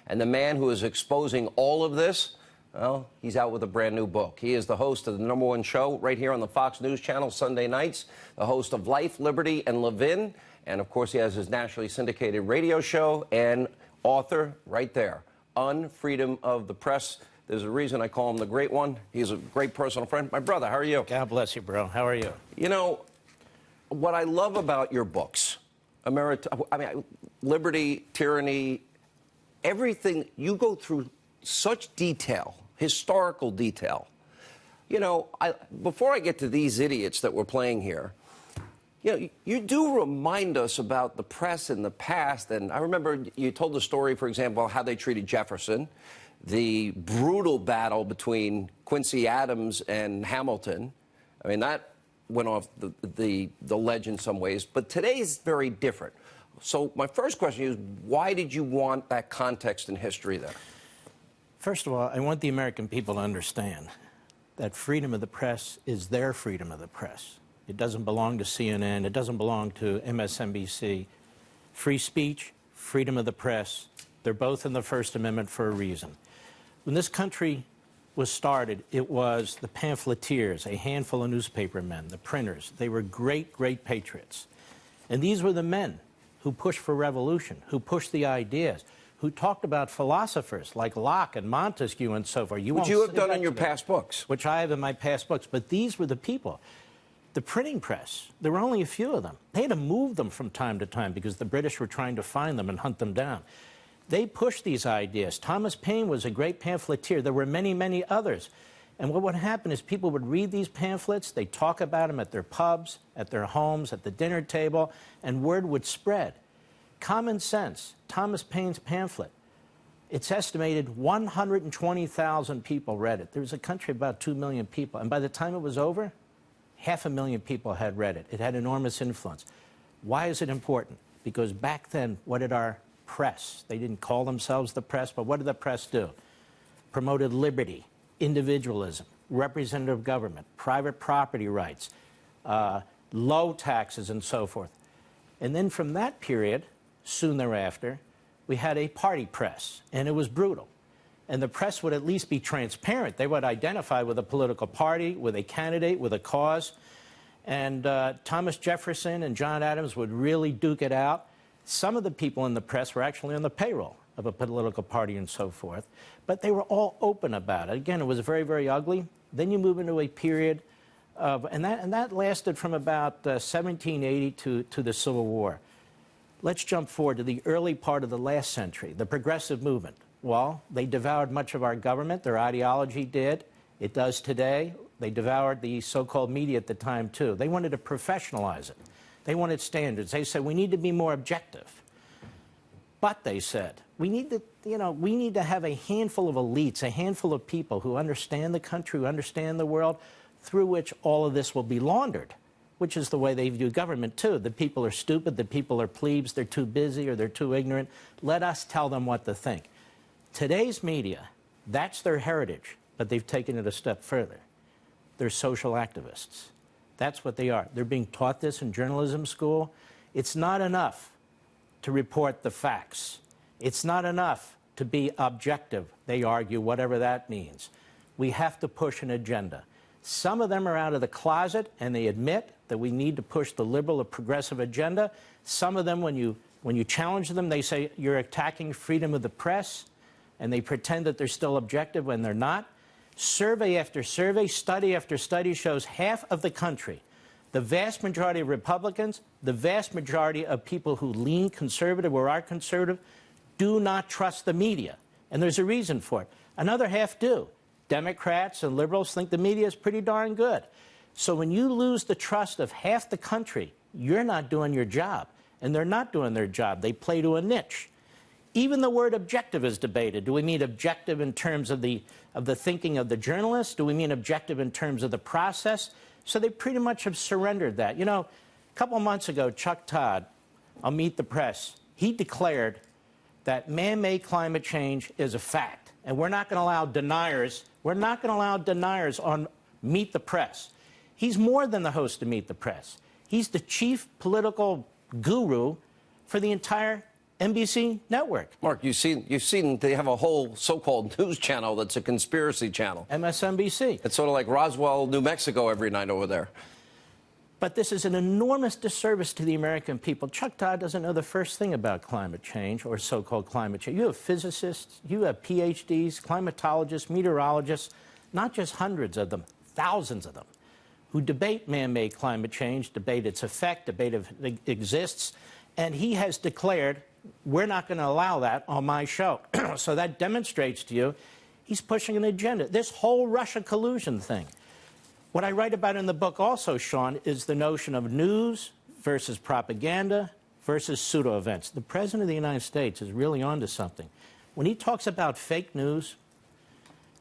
And the man who is exposing all of this, well, he's out with a brand new book. He is the host of the #1 show right here on the Fox News Channel Sunday nights, the host of Life, Liberty, and Levin. And, of course, he has his nationally syndicated radio show and author right there, Unfreedom of the Press. There's a reason I call him the Great One. He's a great personal friend. My brother, how are you? God bless you, bro. How are you? You know, what I love about your books, Liberty, Tyranny, everything, you go through such detail, historical detail. You know, before I get to these idiots that we're playing here, you know, you do remind us about the press in the past. And I remember you told the story, for example, how they treated Jefferson, the brutal battle between Quincy Adams and Hamilton. I mean, that went off the ledge in some ways. But today's very different. So my first question is, why did you want that context in history there? First of all, I want the American people to understand that freedom of the press is their freedom of the press. It doesn't belong to CNN. It doesn't belong to MSNBC. Free speech, freedom of the press, they're both in the First Amendment for a reason. When this country was started, it was the pamphleteers, a handful of newspaper men, the printers. They were great, great patriots. And these were the men who pushed for revolution, who pushed the ideas, who talked about philosophers like Locke and Montesquieu and so forth. Which you have done in your past books. Which I have in my past books. But these were the people. The printing press, there were only a few of them. They had to move them from time to time because the British were trying to find them and hunt them down. They pushed these ideas. Thomas Paine was a great pamphleteer. There were many, many others. And what would happen is people would read these pamphlets, they'd talk about them at their pubs, at their homes, at the dinner table, and word would spread. Common Sense, Thomas Paine's pamphlet, it's estimated 120,000 people read it. There was a country of about 2 million people, and by the time it was over, 500,000 people had read it. It had enormous influence. Why is it important? Because back then, what did our press, they didn't call themselves the press, but what did the press do? Promoted liberty, individualism, representative government, private property rights, low taxes, and so forth. And then from that period, soon thereafter, we had a party press, and it was brutal. And the press would at least be transparent. They would identify with a political party, with a candidate, with a cause. And Thomas Jefferson and John Adams would really duke it out. Some of the people in the press were actually on the payroll of a political party and so forth. But they were all open about it. Again, it was very, very ugly. Then you move into a period of, and that lasted from about 1780 to the Civil War. Let's jump forward to the early part of the last century, the progressive movement. Well, they devoured much of our government. Their ideology did. It does today. They devoured the so-called media at the time, too. They wanted to professionalize it. They wanted standards. They said, we need to be more objective. But, they said, we need to have a handful of elites, a handful of people who understand the country, who understand the world, through which all of this will be laundered, which is the way they view government, too. The people are stupid. The people are plebes. They're too busy or they're too ignorant. Let us tell them what to think. Today's media, that's their heritage, but they've taken it a step further. They're social activists. That's what they are. They're being taught this in journalism school. It's not enough to report the facts. It's not enough to be objective, they argue, whatever that means. We have to push an agenda. Some of them are out of the closet, and they admit that we need to push the liberal or progressive agenda. Some of them, when you challenge them, they say, you're attacking freedom of the press. And they pretend that they're still objective when they're not. Survey after survey, study after study shows half of the country, the vast majority of Republicans, the vast majority of people who lean conservative or are conservative, do not trust the media. And there's a reason for it. Another half do. Democrats and liberals think the media is pretty darn good. So when you lose the trust of half the country, you're not doing your job. And they're not doing their job. They play to a niche. Even the word objective is debated. Do we mean objective in terms of the thinking of the journalist? Do we mean objective in terms of the process? So they pretty much have surrendered that. You know, a couple of months ago, Chuck Todd, on Meet the Press, he declared that man-made climate change is a fact. And we're not going to allow deniers, on Meet the Press. He's more than the host of Meet the Press. He's the chief political guru for the entire NBC network. Mark, you've seen they have a whole so-called news channel that's a conspiracy channel. MSNBC. It's sort of like Roswell, New Mexico every night over there. But this is an enormous disservice to the American people. Chuck Todd doesn't know the first thing about climate change or so-called climate change. You have physicists, you have PhDs, climatologists, meteorologists, not just hundreds of them, thousands of them, who debate man-made climate change, debate its effect, debate if it exists, and he has declared, we're not going to allow that on my show. So that demonstrates to you he's pushing an agenda. This whole Russia collusion thing. What I write about in the book also, Sean, is the notion of news versus propaganda versus pseudo-events. The President of the United States is really onto something. When he talks about fake news,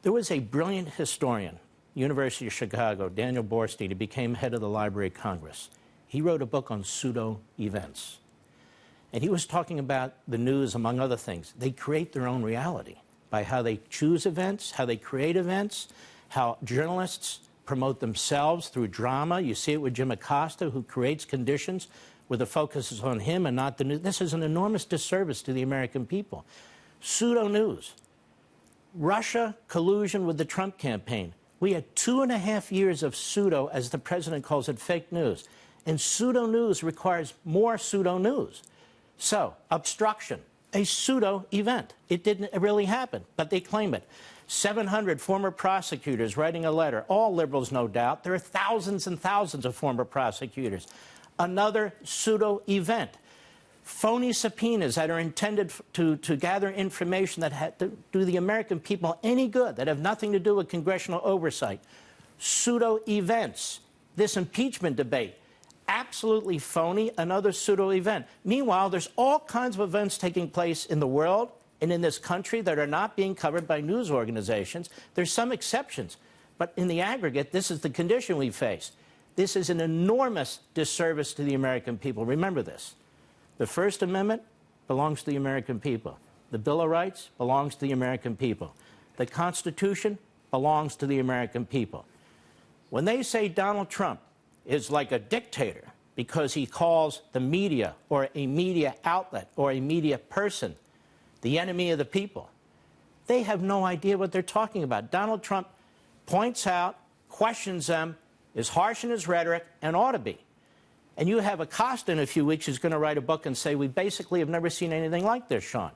there was a brilliant historian, University of Chicago, Daniel Borstein, who became head of the Library of Congress. He wrote a book on pseudo-events. And he was talking about the news, among other things. They create their own reality by how they choose events, how they create events, how journalists promote themselves through drama. You see it with Jim Acosta, who creates conditions where the focus is on him and not the news. This is an enormous disservice to the American people. Pseudo-news. Russia collusion with the Trump campaign. We had 2.5 years of pseudo, as the president calls it, fake news. And pseudo-news requires more pseudo-news. So, obstruction, a pseudo-event. It didn't really happen, but they claim it. 700 former prosecutors writing a letter, all liberals, no doubt. There are thousands and thousands of former prosecutors. Another pseudo-event. Phony subpoenas that are intended to gather information that do the American people any good, that have nothing to do with congressional oversight. Pseudo-events. This impeachment debate. Absolutely phony, another pseudo-event. Meanwhile, there's all kinds of events taking place in the world and in this country that are not being covered by news organizations. There's some exceptions, but in the aggregate, this is the condition we face. This is an enormous disservice to the American people. Remember this. The First Amendment belongs to the American people. The Bill of Rights belongs to the American people. The Constitution belongs to the American people. When they say Donald Trump is like a dictator because he calls the media or a media outlet or a media person the enemy of the people, they have no idea what they're talking about. Donald Trump points out, questions them, is harsh in his rhetoric, and ought to be. And you have Acosta in a few weeks who's going to write a book and say, we basically have never seen anything like this, Sean.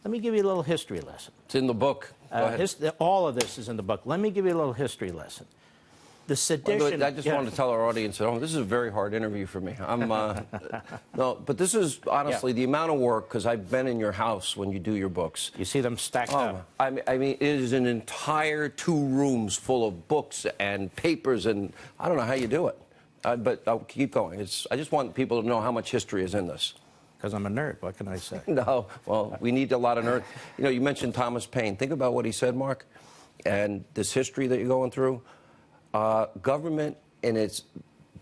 Let me give you a little history lesson. It's in the book. Go ahead. All of this is in the book. Let me give you a little history lesson. The sedition... I just wanted to tell our audience at home, this is a very hard interview for me. No, but this is honestly the amount of work, because I've been in your house when you do your books. You see them stacked up. I mean, it is an entire 2 rooms full of books and papers, and I don't know how you do it. But I'll keep going. I just want people to know how much history is in this. Because I'm a nerd. What can I say? No, well, we need a lot of nerds. You know, you mentioned Thomas Paine. Think about what he said, Mark, and this history that you're going through. Government in its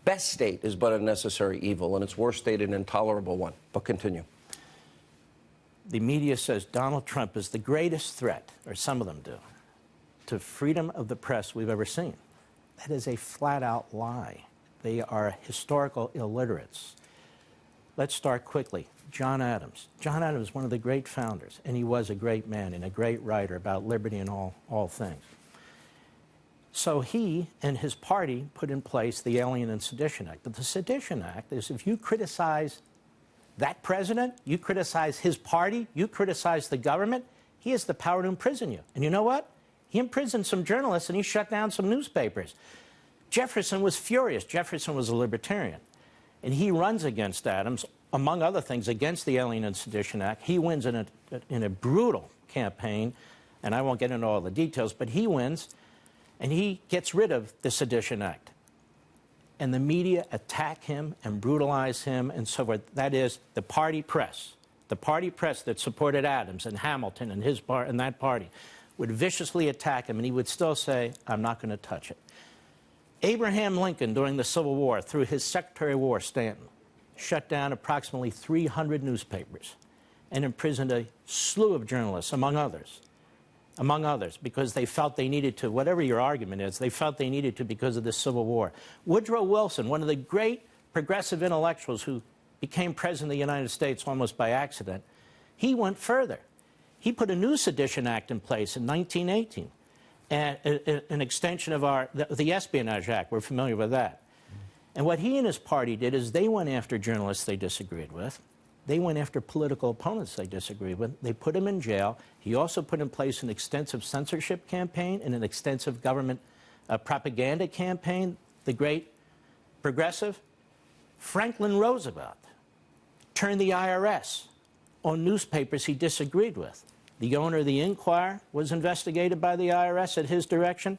best state is but a necessary evil, and its worst state an intolerable one. But continue. The media says Donald Trump is the greatest threat, or some of them do, to freedom of the press we've ever seen. That is a flat-out lie. They are historical illiterates. Let's start quickly. John Adams. John Adams, one of the great founders, and he was a great man and a great writer about liberty and all things. So he and his party put in place the Alien and Sedition Act. But the Sedition Act is if you criticize that president, you criticize his party, you criticize the government, he has the power to imprison you. And you know what? He imprisoned some journalists and he shut down some newspapers. Jefferson was furious. Jefferson was a libertarian. And he runs against Adams, among other things, against the Alien and Sedition Act. He wins in a brutal campaign, and I won't get into all the details, but he wins, and he gets rid of the Sedition Act. And the media attack him and brutalize him and so forth. That is the party press. The party press that supported Adams and Hamilton and and that party would viciously attack him, and he would still say, I'm not going to touch it. Abraham Lincoln, during the Civil War, through his Secretary of War, Stanton, shut down approximately 300 newspapers and imprisoned a slew of journalists, among others, because they felt they needed to, whatever your argument is, they felt they needed to because of the Civil War. Woodrow Wilson, one of the great progressive intellectuals who became president of the United States almost by accident, He went further. He put a new Sedition Act in place in 1918, and an extension of the Espionage Act. We're familiar with that. And what he and his party did is they went after journalists they disagreed with. They went after political opponents they disagreed with. They put them in jail. He also put in place an extensive censorship campaign and an extensive government propaganda campaign. The great progressive Franklin Roosevelt turned the IRS on newspapers he disagreed with. The owner of the Inquirer was investigated by the IRS at his direction.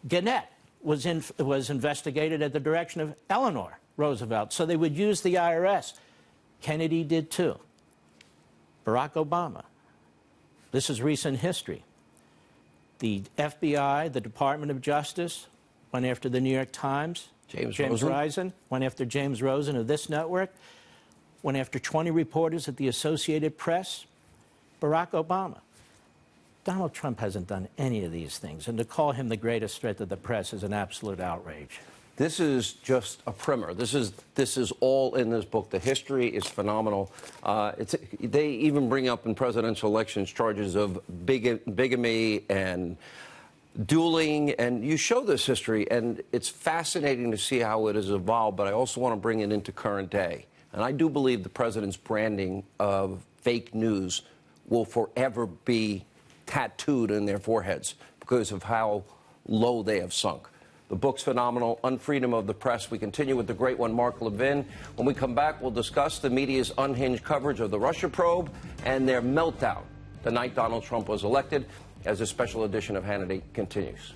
Gannett was investigated at the direction of Eleanor Roosevelt, so they would use the IRS. Kennedy did too. Barack Obama. This is recent history. The FBI, the Department of Justice, went after the New York Times. James Rosen went after James Rosen of this network, went after 20 reporters at the Associated Press. Barack Obama. Donald Trump hasn't done any of these things, and to call him the greatest threat to the press is an absolute outrage. This is just a primer. This is all in this book. The history is phenomenal. They even bring up in presidential elections charges of bigamy and dueling, and you show this history, and it's fascinating to see how it has evolved, but I also want to bring it into current day. And I do believe the president's branding of fake news will forever be tattooed in their foreheads because of how low they have sunk. The book's phenomenal, Unfreedom of the Press. We continue with the great one, Mark Levin. When we come back, we'll discuss the media's unhinged coverage of the Russia probe and their meltdown the night Donald Trump was elected, as a special edition of Hannity continues.